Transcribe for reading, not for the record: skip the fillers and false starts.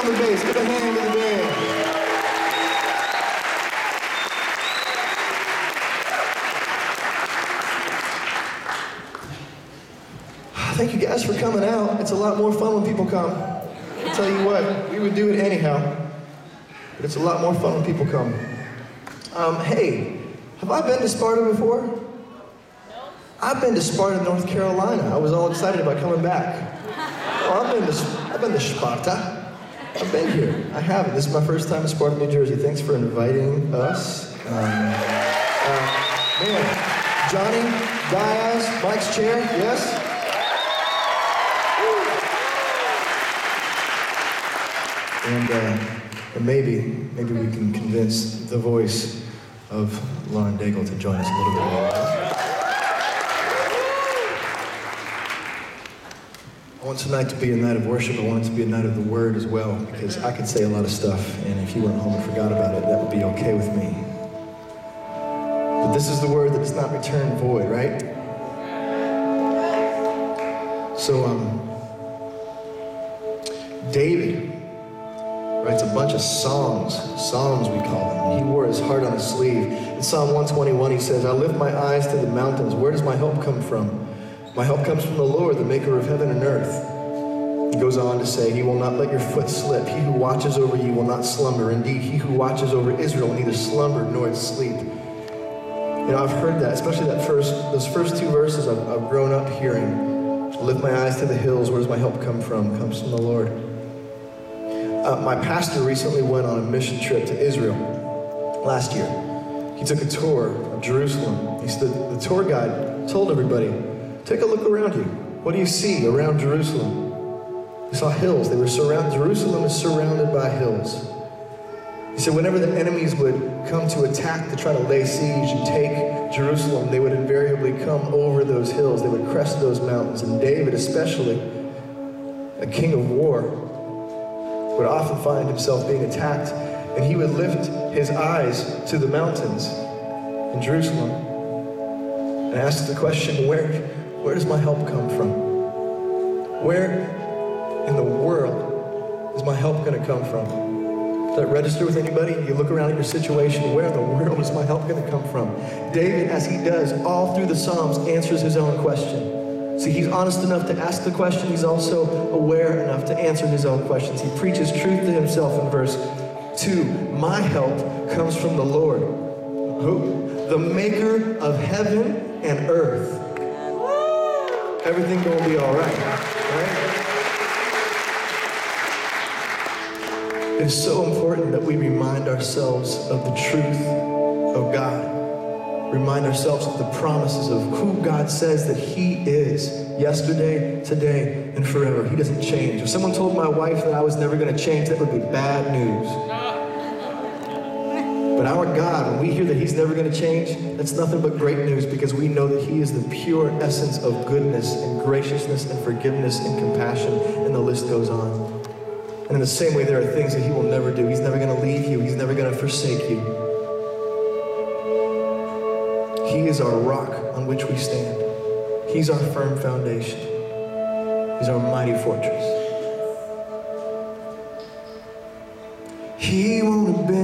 on the bass. Give a hand to the band. Thank you guys for coming out. It's a lot more fun when people come. I'll tell you what, we would do it anyhow, but it's a lot more fun when people come. Hey, have I been to Sparta before? No. I've been to Sparta, North Carolina. I was all excited about coming back. Oh, I've been to Sparta. I've been here. I haven't. This is my first time in Sparta, New Jersey. Thanks for inviting us. Man, Jonny, Diaz, Mikeschair, yes? And maybe we can convince the voice of Daigle to join us a little bit later. I want tonight to be a night of worship. I want it to be a night of the Word as well, because I could say a lot of stuff, and if you went home and forgot about it, that would be okay with me. But this is the Word that does not return void, right? So, David writes a bunch of psalms we call them. He wore his heart on his sleeve. In Psalm 121 he says, I lift my eyes to the mountains. Where does my help come from? My help comes from the Lord, the maker of heaven and earth. He goes on to say, he will not let your foot slip. He who watches over you will not slumber. Indeed, he who watches over Israel will neither slumber nor sleep. You know, I've heard that, especially those first two verses I've grown up hearing. Lift my eyes to the hills. Where does my help come from? It comes from the Lord. My pastor recently went on a mission trip to Israel last year. He took a tour of Jerusalem. The tour guide told everybody, take a look around you. What do you see around Jerusalem? He saw hills. Jerusalem is surrounded by hills. He said whenever the enemies would come to attack to try to lay siege and take Jerusalem, they would invariably come over those hills. They would crest those mountains. And David especially, a king of war, would often find himself being attacked, and he would lift his eyes to the mountains in Jerusalem and ask the question, where does my help come from? Where in the world is my help going to come from? Does that register with anybody? You look around at your situation, where in the world is my help going to come from? David, as he does all through the Psalms, answers his own question. See, he's honest enough to ask the question. He's also aware enough to answer his own questions. He preaches truth to himself in verse 2. My help comes from the Lord, who? The maker of heaven and earth. Everything gonna be all right, right? It's so important that we remind ourselves of the truth of God. Remind ourselves of the promises of who God says that He is, yesterday, today, and forever. He doesn't change. If someone told my wife that I was never going to change, that would be bad news. But our God, when we hear that He's never going to change, that's nothing but great news, because we know that He is the pure essence of goodness and graciousness and forgiveness and compassion, and the list goes on. And in the same way, there are things that He will never do. He's never going to leave you. He's never going to forsake you. He is our rock on which we stand. He's our firm foundation. He's our mighty fortress. He won't abandon